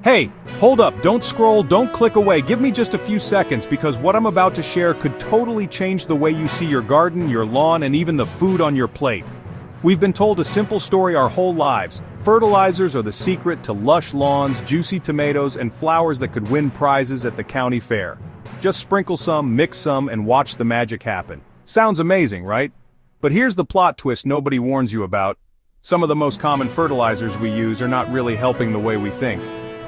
Hey, hold up, don't scroll, don't click away, give me just a few seconds because what I'm about to share could totally change the way you see your garden, your lawn, and even the food on your plate. We've been told a simple story our whole lives. Fertilizers are the secret to lush lawns, juicy tomatoes, and flowers that could win prizes at the county fair. Just sprinkle some, mix some, and watch the magic happen. Sounds amazing, right? But here's the plot twist nobody warns you about. Some of the most common fertilizers we use are not really helping the way we think.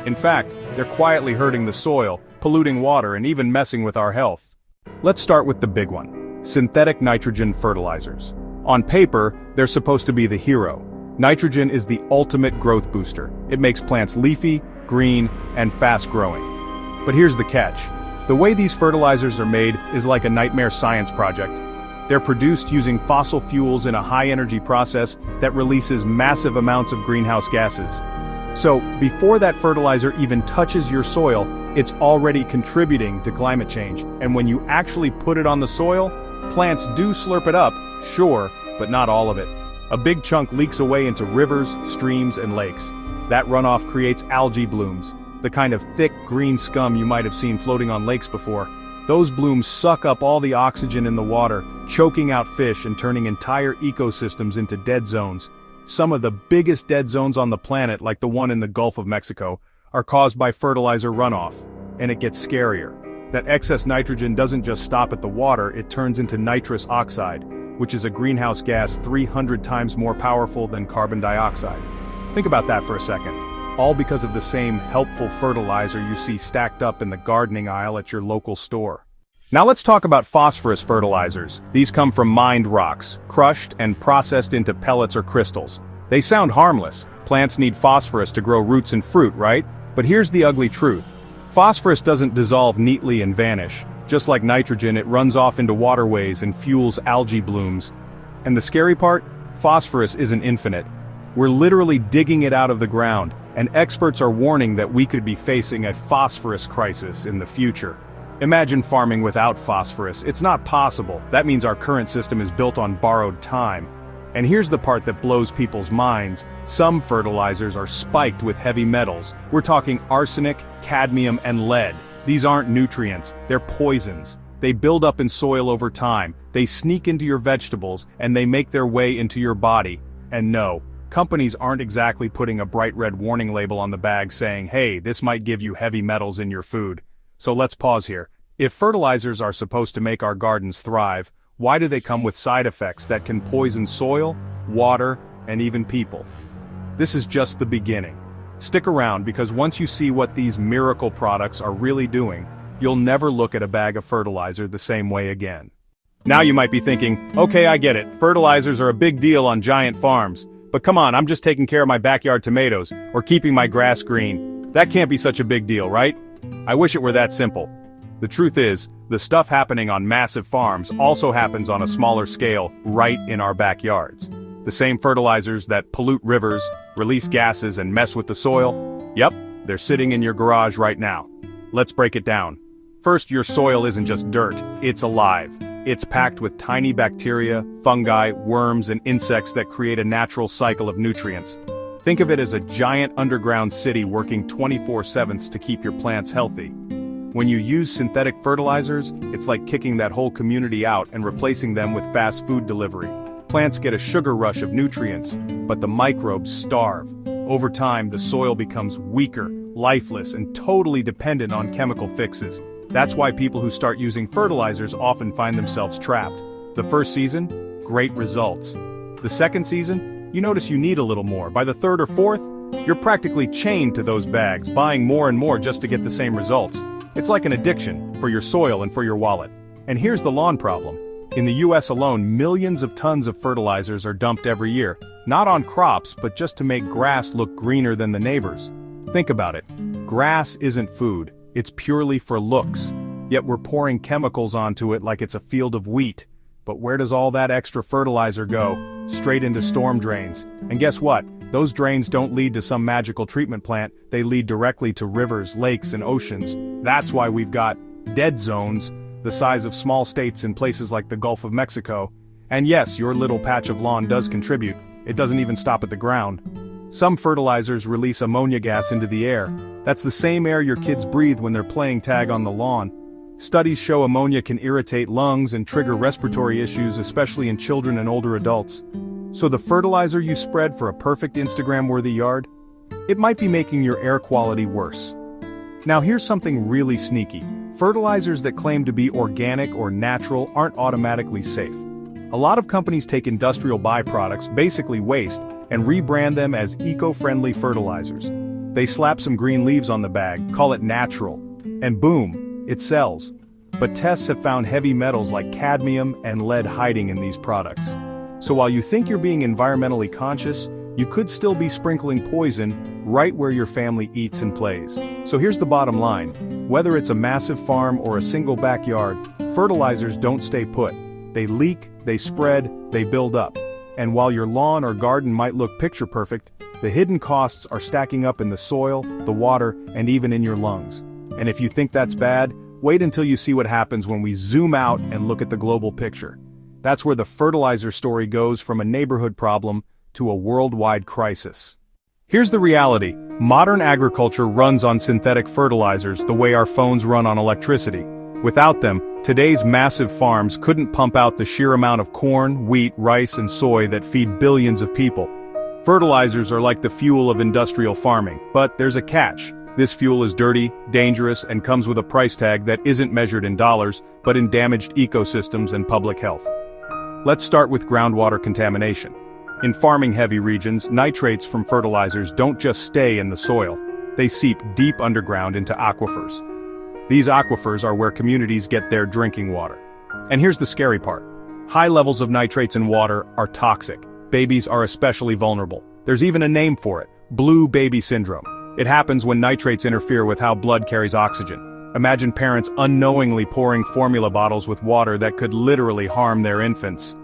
In fact, they're quietly hurting the soil, polluting water, and even messing with our health. Let's start with the big one: synthetic nitrogen fertilizers. On paper, they're supposed to be the hero. Nitrogen is the ultimate growth booster. It makes plants leafy, green, and fast-growing. But here's the catch. The way these fertilizers are made is like a nightmare science project. They're produced using fossil fuels in a high-energy process that releases massive amounts of greenhouse gases. So, before that fertilizer even touches your soil, it's already contributing to climate change. And when you actually put it on the soil, plants do slurp it up, sure, but not all of it. A big chunk leaks away into rivers, streams, and lakes. That runoff creates algae blooms, the kind of thick green scum you might have seen floating on lakes before. Those blooms suck up all the oxygen in the water, choking out fish and turning entire ecosystems into dead zones. Some of the biggest dead zones on the planet, like the one in the Gulf of Mexico, are caused by fertilizer runoff. And it gets scarier. That excess nitrogen doesn't just stop at the water, it turns into nitrous oxide, which is a greenhouse gas 300 times more powerful than carbon dioxide. Think about that for a second. All because of the same helpful fertilizer you see stacked up in the gardening aisle at your local store. Now let's talk about phosphorus fertilizers. These come from mined rocks, crushed and processed into pellets or crystals. They sound harmless. Plants need phosphorus to grow roots and fruit, right? But here's the ugly truth. Phosphorus doesn't dissolve neatly and vanish. Just like nitrogen, it runs off into waterways and fuels algae blooms. And the scary part? Phosphorus isn't infinite. We're literally digging it out of the ground, and experts are warning that we could be facing a phosphorus crisis in the future. Imagine farming without phosphorus. It's not possible. That means our current system is built on borrowed time. And here's the part that blows people's minds. Some fertilizers are spiked with heavy metals. We're talking arsenic, cadmium, and lead. These aren't nutrients, they're poisons. They build up in soil over time, they sneak into your vegetables, and they make their way into your body. And no, companies aren't exactly putting a bright red warning label on the bag saying, hey, this might give you heavy metals in your food. So let's pause here. If fertilizers are supposed to make our gardens thrive, why do they come with side effects that can poison soil, water, and even people? This is just the beginning. Stick around because once you see what these miracle products are really doing, you'll never look at a bag of fertilizer the same way again. Now you might be thinking, okay, I get it, fertilizers are a big deal on giant farms. But come on, I'm just taking care of my backyard tomatoes, or keeping my grass green. That can't be such a big deal, right? I wish it were that simple. The truth is, the stuff happening on massive farms also happens on a smaller scale right in our backyards. The same fertilizers that pollute rivers, release gases, and mess with the soil, yep, they're sitting in your garage right now. Let's break it down. First, your soil isn't just dirt, it's alive. It's packed with tiny bacteria, fungi, worms, and insects that create a natural cycle of nutrients. Think of it as a giant underground city working 24/7 to keep your plants healthy. When you use synthetic fertilizers, it's like kicking that whole community out and replacing them with fast food delivery. Plants get a sugar rush of nutrients, but the microbes starve. Over time, the soil becomes weaker, lifeless, and totally dependent on chemical fixes. That's why people who start using fertilizers often find themselves trapped. The first season, great results. The second season, you notice you need a little more. By the third or fourth, you're practically chained to those bags, buying more and more just to get the same results. It's like an addiction, for your soil and for your wallet. And here's the lawn problem. In the US alone, millions of tons of fertilizers are dumped every year. Not on crops, but just to make grass look greener than the neighbors. Think about it. Grass isn't food, it's purely for looks. Yet we're pouring chemicals onto it like it's a field of wheat. But where does all that extra fertilizer go? Straight into storm drains. And guess what? Those drains don't lead to some magical treatment plant, they lead directly to rivers, lakes, and oceans. That's why we've got dead zones, the size of small states in places like the Gulf of Mexico. And yes, your little patch of lawn does contribute. It doesn't even stop at the ground. Some fertilizers release ammonia gas into the air. That's the same air your kids breathe when they're playing tag on the lawn. Studies show ammonia can irritate lungs and trigger respiratory issues, especially in children and older adults. So the fertilizer you spread for a perfect Instagram-worthy yard? It might be making your air quality worse. Now here's something really sneaky. Fertilizers that claim to be organic or natural aren't automatically safe. A lot of companies take industrial byproducts, basically waste, and rebrand them as eco-friendly fertilizers. They slap some green leaves on the bag, call it natural, and boom, it sells. But tests have found heavy metals like cadmium and lead hiding in these products. So while you think you're being environmentally conscious, you could still be sprinkling poison right where your family eats and plays. So here's the bottom line. Whether it's a massive farm or a single backyard, fertilizers don't stay put. They leak, they spread, they build up. And while your lawn or garden might look picture perfect, the hidden costs are stacking up in the soil, the water, and even in your lungs. And if you think that's bad, wait until you see what happens when we zoom out and look at the global picture. That's where the fertilizer story goes from a neighborhood problem to a worldwide crisis. Here's the reality. Modern agriculture runs on synthetic fertilizers the way our phones run on electricity. Without them, today's massive farms couldn't pump out the sheer amount of corn, wheat, rice, and soy that feed billions of people. Fertilizers are like the fuel of industrial farming, but there's a catch. This fuel is dirty, dangerous, and comes with a price tag that isn't measured in dollars, but in damaged ecosystems and public health. Let's start with groundwater contamination. In farming-heavy regions, nitrates from fertilizers don't just stay in the soil. They seep deep underground into aquifers. These aquifers are where communities get their drinking water. And here's the scary part. High levels of nitrates in water are toxic. Babies are especially vulnerable. There's even a name for it, blue baby syndrome. It happens when nitrates interfere with how blood carries oxygen. Imagine parents unknowingly pouring formula bottles with water that could literally harm their infants.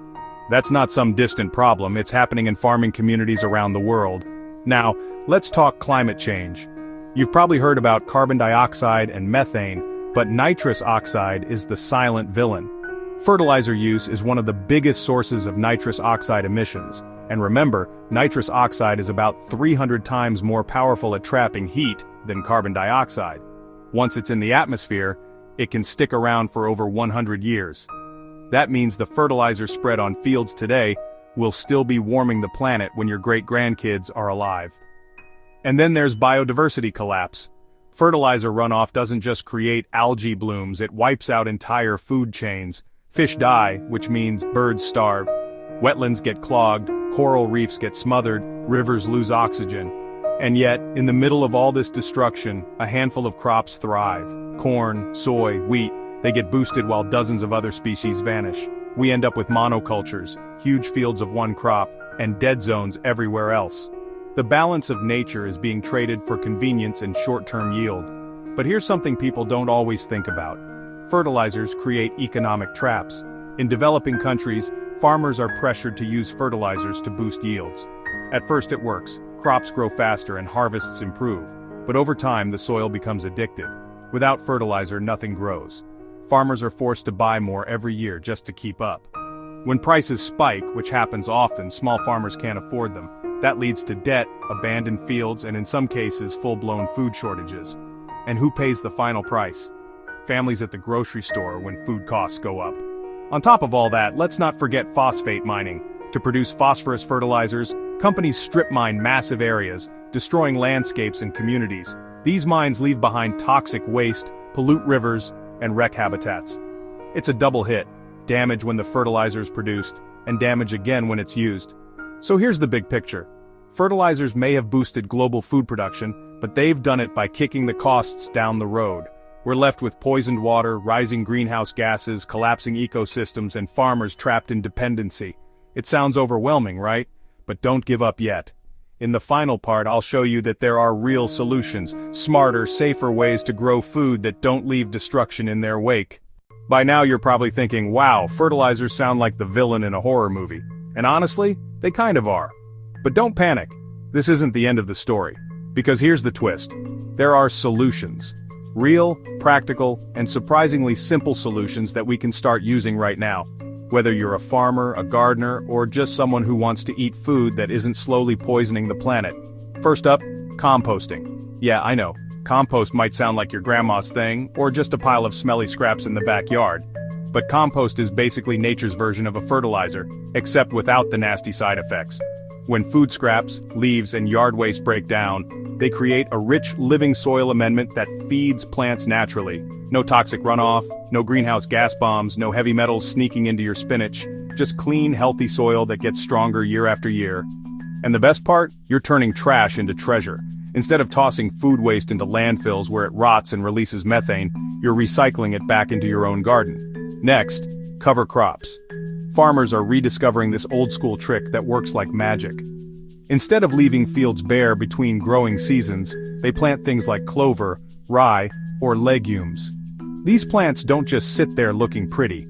That's not some distant problem, it's happening in farming communities around the world. Now, let's talk climate change. You've probably heard about carbon dioxide and methane, but nitrous oxide is the silent villain. Fertilizer use is one of the biggest sources of nitrous oxide emissions. And remember, nitrous oxide is about 300 times more powerful at trapping heat than carbon dioxide. Once it's in the atmosphere, it can stick around for over 100 years. That means the fertilizer spread on fields today will still be warming the planet when your great-grandkids are alive. And then there's biodiversity collapse. Fertilizer runoff doesn't just create algae blooms, it wipes out entire food chains. Fish die, which means birds starve. Wetlands get clogged, coral reefs get smothered, rivers lose oxygen. And yet, in the middle of all this destruction, a handful of crops thrive. Corn, soy, wheat, they get boosted while dozens of other species vanish. We end up with monocultures, huge fields of one crop, and dead zones everywhere else. The balance of nature is being traded for convenience and short-term yield. But here's something people don't always think about. Fertilizers create economic traps. In developing countries, farmers are pressured to use fertilizers to boost yields. At first it works. Crops grow faster and harvests improve. But over time, the soil becomes addicted. Without fertilizer, nothing grows. Farmers are forced to buy more every year just to keep up. When prices spike, which happens often, small farmers can't afford them. That leads to debt, abandoned fields, and in some cases, full-blown food shortages. And who pays the final price? Families at the grocery store when food costs go up. On top of all that, let's not forget phosphate mining. To produce phosphorus fertilizers, companies strip mine massive areas, destroying landscapes and communities. These mines leave behind toxic waste, pollute rivers, and wreck habitats. It's a double hit, damage when the fertilizer is produced, and damage again when it's used. So here's the big picture. Fertilizers may have boosted global food production, but they've done it by kicking the costs down the road. We're left with poisoned water, rising greenhouse gases, collapsing ecosystems, and farmers trapped in dependency. It sounds overwhelming, right? But don't give up yet. In the final part, I'll show you that there are real solutions, smarter, safer ways to grow food that don't leave destruction in their wake. By now you're probably thinking, wow, fertilizers sound like the villain in a horror movie. And honestly, they kind of are. But don't panic. This isn't the end of the story. Because here's the twist. There are solutions. Real, practical, and surprisingly simple solutions that we can start using right now. Whether you're a farmer, a gardener, or just someone who wants to eat food that isn't slowly poisoning the planet, First up, composting. Yeah, I know, compost might sound like your grandma's thing, or just a pile of smelly scraps in the backyard. But compost is basically nature's version of a fertilizer, except without the nasty side effects. When food scraps, leaves, and yard waste break down, they create a rich, living soil amendment that feeds plants naturally. No toxic runoff, no greenhouse gas bombs, no heavy metals sneaking into your spinach, just clean, healthy soil that gets stronger year after year. And the best part? You're turning trash into treasure. Instead of tossing food waste into landfills where it rots and releases methane, you're recycling it back into your own garden. Next, cover crops. Farmers are rediscovering this old-school trick that works like magic. Instead of leaving fields bare between growing seasons, they plant things like clover, rye, or legumes. These plants don't just sit there looking pretty.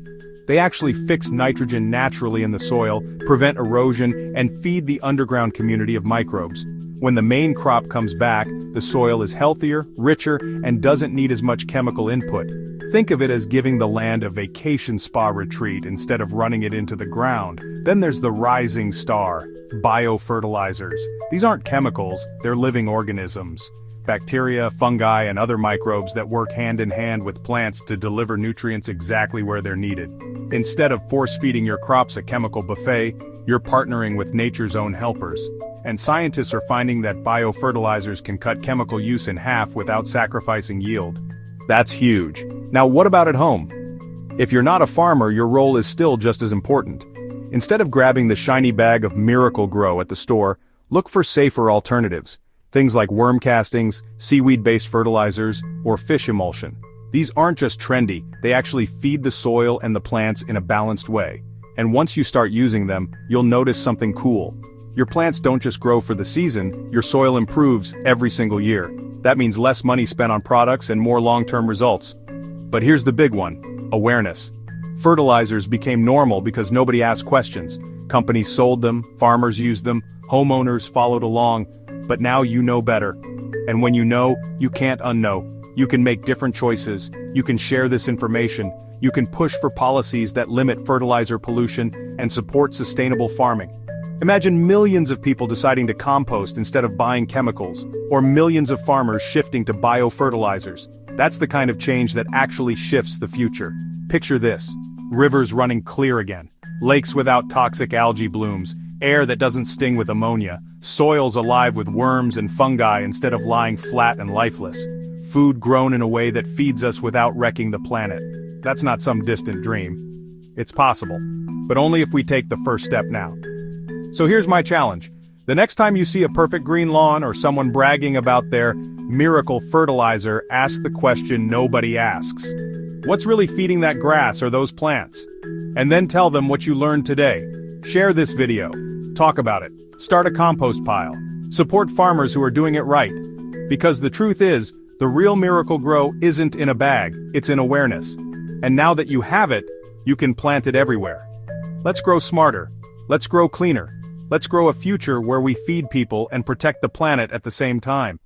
They actually fix nitrogen naturally in the soil, prevent erosion, and feed the underground community of microbes. When the main crop comes back, the soil is healthier, richer, and doesn't need as much chemical input. Think of it as giving the land a vacation spa retreat instead of running it into the ground. Then there's the rising star, biofertilizers. These aren't chemicals, they're living organisms. Bacteria, fungi, and other microbes that work hand in hand with plants to deliver nutrients exactly where they're needed. Instead of force-feeding your crops a chemical buffet, you're partnering with nature's own helpers. And scientists are finding that biofertilizers can cut chemical use in half without sacrificing yield. That's huge. Now what about at home? If you're not a farmer, your role is still just as important. Instead of grabbing the shiny bag of Miracle Grow at the store, look for safer alternatives. Things like worm castings, seaweed-based fertilizers, or fish emulsion. These aren't just trendy, they actually feed the soil and the plants in a balanced way. And once you start using them, you'll notice something cool. Your plants don't just grow for the season, your soil improves every single year. That means less money spent on products and more long-term results. But here's the big one: awareness. Fertilizers became normal because nobody asked questions. Companies sold them, farmers used them, homeowners followed along. But now you know better. And when you know, you can't unknow. You can make different choices. You can share this information. You can push for policies that limit fertilizer pollution and support sustainable farming. Imagine millions of people deciding to compost instead of buying chemicals, or millions of farmers shifting to biofertilizers. That's the kind of change that actually shifts the future. Picture this: rivers running clear again, lakes without toxic algae blooms, air that doesn't sting with ammonia, soils alive with worms and fungi instead of lying flat and lifeless, food grown in a way that feeds us without wrecking the planet. That's not some distant dream. It's possible, but only if we take the first step now. So here's my challenge. The next time you see a perfect green lawn or someone bragging about their miracle fertilizer, ask the question nobody asks. What's really feeding that grass or those plants? And then tell them what you learned today. Share this video. Talk about it. Start a compost pile. Support farmers who are doing it right. Because the truth is, the real Miracle Grow isn't in a bag, it's in awareness. And now that you have it, you can plant it everywhere. Let's grow smarter. Let's grow cleaner. Let's grow a future where we feed people and protect the planet at the same time.